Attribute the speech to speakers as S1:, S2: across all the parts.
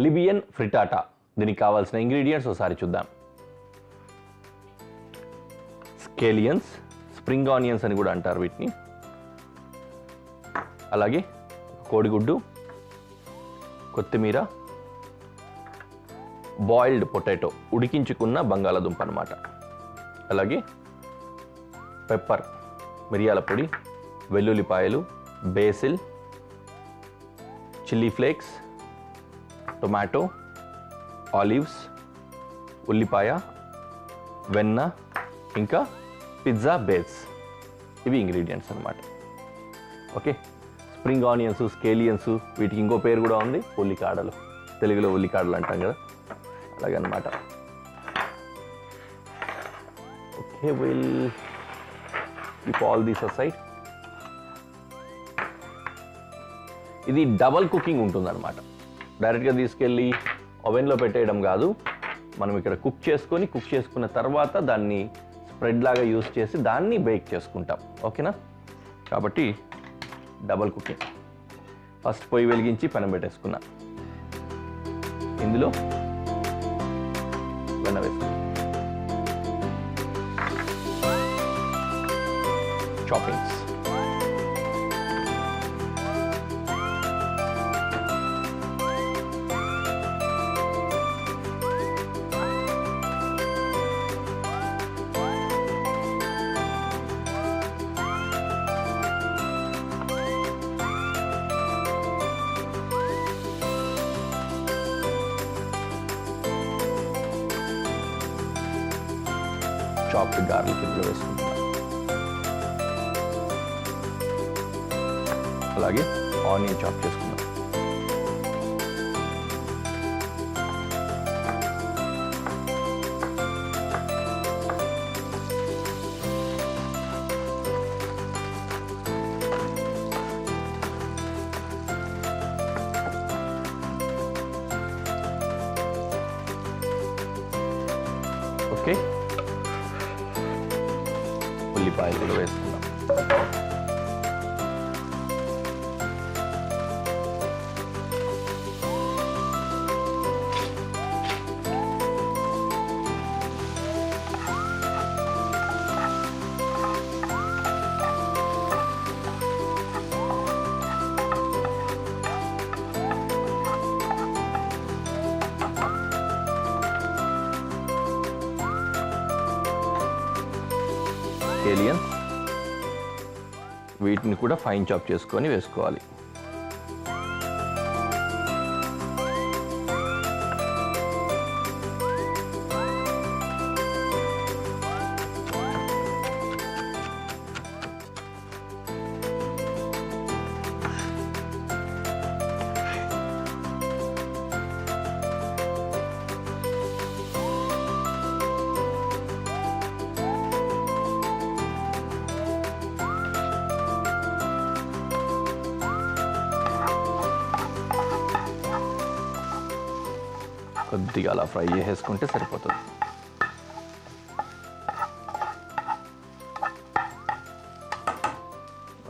S1: Libyan frittata. దీనికి కావాల్సిన ingredients ఒకసారి చూద్దాం. స్కేలియన్స్, స్ప్రింగ్ ఆనియన్స్ అని కూడా అంటారు వీటిని, అలాగే కోడిగుడ్డు, కొత్తిమీర, బాయిల్డ్ పొటాటో, ఉడికించుకున్న బంగాళాదుంప అన్నమాట, అలాగే పెప్పర్, మిరియాల పొడి, వెల్లుల్లిపాయలు, basil, chilli flakes, tomato, olives, ఉల్లిపాయ, వెన్న, ఇంకా పిజ్జా బేస్. ఇవి ఇంగ్రీడియంట్స్ అన్నమాట. ఓకే, స్ప్రింగ్ ఆనియన్స్, స్కేలియన్స్, వీటికి ఇంకో పేరు కూడా ఉంది, ఉల్లికాడలు. తెలుగులో ఉల్లికాడలు అంటాం కదా, అలాగనమాట. Okay, will keep all these aside. ఇది డబల్ కుకింగ్ ఉంటుందన్నమాట. డైరెక్ట్గా తీసుకెళ్ళి ఓవెన్లో పెట్టేయడం కాదు, మనం ఇక్కడ కుక్ చేసుకున్న తర్వాత దాన్ని స్ప్రెడ్ లాగా యూస్ చేసి దాన్ని బేక్ చేసుకుంటాం. ఓకేనా? కాబట్టి డబల్ కుకింగ్. ఫస్ట్ పొయ్యి వెలిగించి పెనం పెట్టేసుకున్నా, ఇందులో వెన్న వేసుకున్నా, చాపింగ్స్, చాప్డ్ గార్లిక్ ఇందులో వేసుకుంటున్నాను, అలాగే ఆనియన్ చాప్ చేసుకున్నాను. ఓకే, ఉల్లిపాయలు కూడా వేసుకున్నాం. స్కేలియన్స్, వీటిని కూడా ఫైన్ చాప్ చేసుకొని వేసుకోవాలి. కొద్దిగా అలా ఫ్రై చేసేసుకుంటే సరిపోతుంది.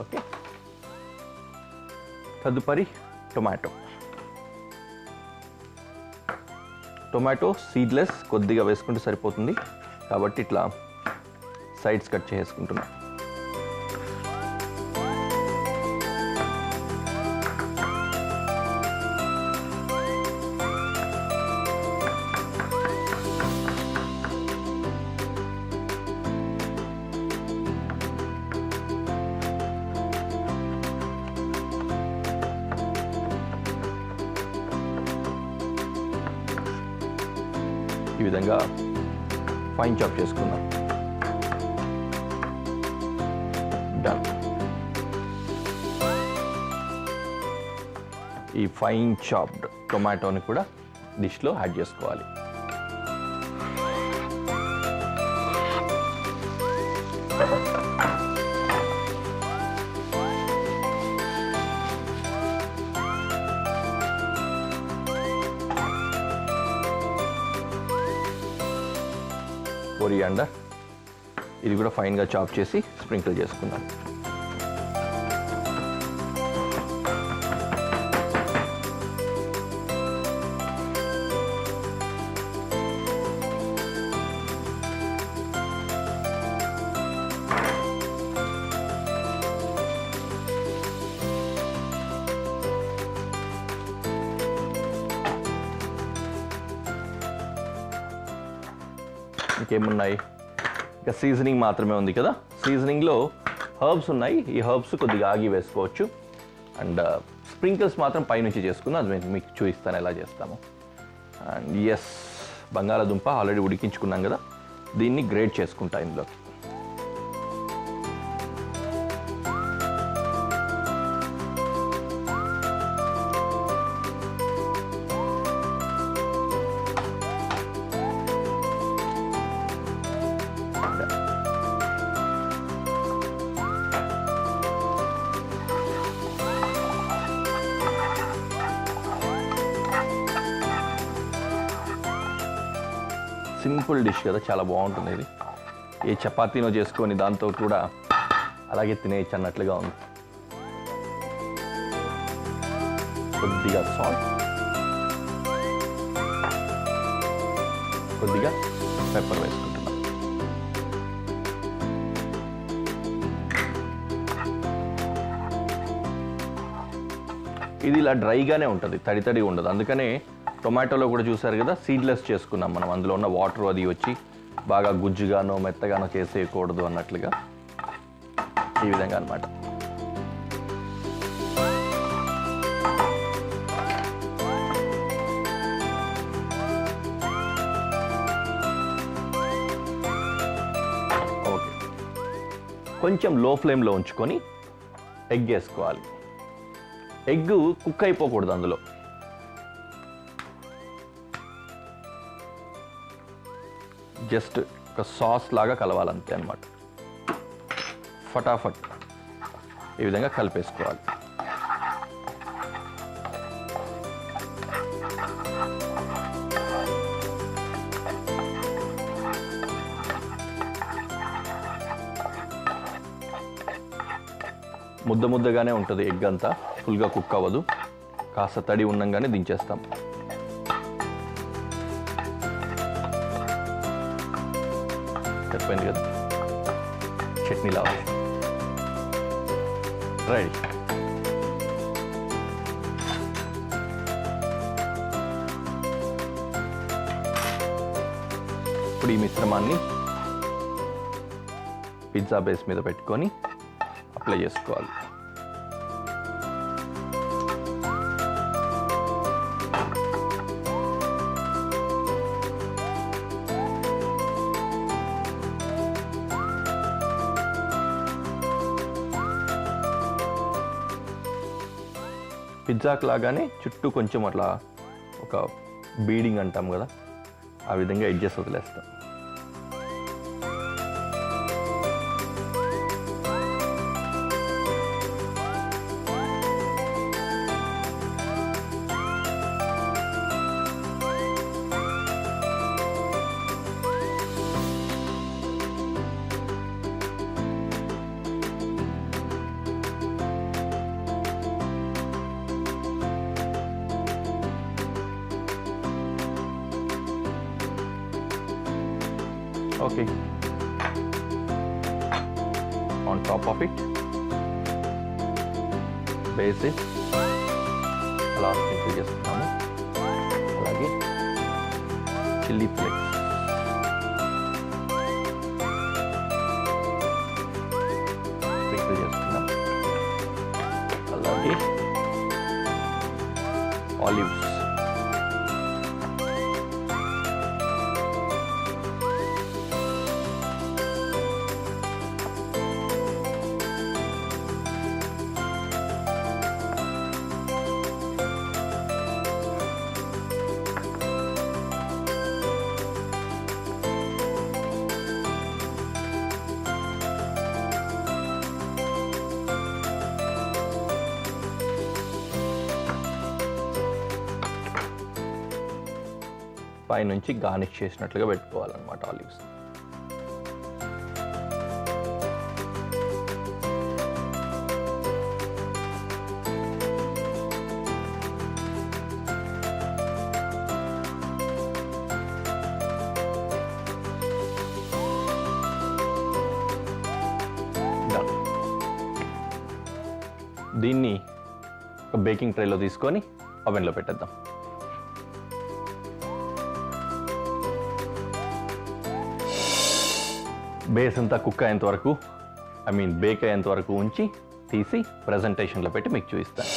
S1: ఓకే, తదుపరి టొమాటో సీడ్లెస్ కొద్దిగా వేసుకుంటే సరిపోతుంది, కాబట్టి ఇట్లా సైడ్స్ కట్ చేసుకుంటున్నా. ఈ విధంగా ఫైన్ చాప్ చేసుకుందాం. డన్. ఈ ఫైన్ చాప్డ్ టొమాటోని కూడా డిష్లో యాడ్ చేసుకోవాలి. కొరియాండర్, ఇది కూడా ఫైన్గా చాప్ చేసి స్ప్రింకిల్ చేసుకుందాం. ఇంకేమున్నాయి, ఇంకా సీజనింగ్ మాత్రమే ఉంది కదా. సీజనింగ్లో హర్బ్స్ ఉన్నాయి, ఈ హర్బ్స్ కొద్దిగా ఆగి వేసుకోవచ్చు. అండ్ స్ప్రింకిల్స్ మాత్రం పైనుంచి చేసుకుందాం, అది మీకు చూపిస్తాను ఎలా చేస్తాము. అండ్ ఎస్, బంగాళాదుంప ఆల్రెడీ ఉడికించుకున్నాం కదా, దీన్ని గ్రేట్ చేసుకుంటా ఇందులో. సింపుల్ డిష్ కదా, చాలా బాగుంటుంది ఇది. ఏ చపాతీనో చేసుకొని దాంతో కూడా అలాగే తినేయచ్చు అన్నట్లుగా ఉంది. కొద్దిగా సాల్ట్, కొద్దిగా పెప్పర్ వేసుకుంటున్నాం. ఇది ఇలా డ్రైగానే ఉంటుంది, తడి తడి ఉండదు. అందుకనే టొమాటోలో కూడా చూసారు కదా, సీడ్లెస్ చేసుకున్నాం మనం. అందులో ఉన్న వాటర్ అది వచ్చి బాగా గుజ్జుగానో మెత్తగానో చేసేయకూడదు అన్నట్లుగా, ఈ విధంగా అన్నమాట. ఓకే, కొంచెం లో ఫ్లేమ్లో ఉంచుకొని ఎగ్ వేసుకోవాలి. ఎగ్ కుక్ అయిపోకూడదు, అందులో జస్ట్ ఒక సాస్ లాగా కలవాలంతే అన్నమాట. ఫటాఫట్ ఈ విధంగా కలిపేసుకోవాలి. ముద్ద ముద్దగానే ఉంటుంది ఎగ్ అంతా, ఫుల్గా కుక్ అవ్వదు. కాస్త తడి ఉండంగానే దించేస్తాం. చెప్పండి కదా, చట్నీ లావాలి. రెడీ. ఇప్పుడు ఈ మిశ్రమాన్ని పిజ్జా బేస్ మీద పెట్టుకొని అప్లై చేసుకోవాలి. పిజ్జాకు లాగానే చుట్టూ కొంచెం అట్లా ఒక బీడింగ్ అంటాం కదా, ఆ విధంగా ఎడ్జెస్ వదిలేస్తాం. Okay, on top of it, base it, అలా స్ప్రింకిల్ చేస్తున్నాము. అలాగే చిల్లీ ఫ్లేక్స్, స్ప్రింకిల్ చేస్తున్నాం. అలాగే ఆలివ్స్, పైనుంచి గార్నిష్ చేసినట్లుగా పెట్టుకోవాలన్నమాట ఆలివ్స్. దీన్ని ఒక బేకింగ్ ట్రేలో తీసుకొని ఓవెన్లో పెట్టేద్దాం. బేస్ అంతా కుక్ అయ్యేంత వరకు బేక్ అయ్యేంత వరకు ఉంచి తీసి ప్రజెంటేషన్లో పెట్టి మీకు చూపిస్తాను.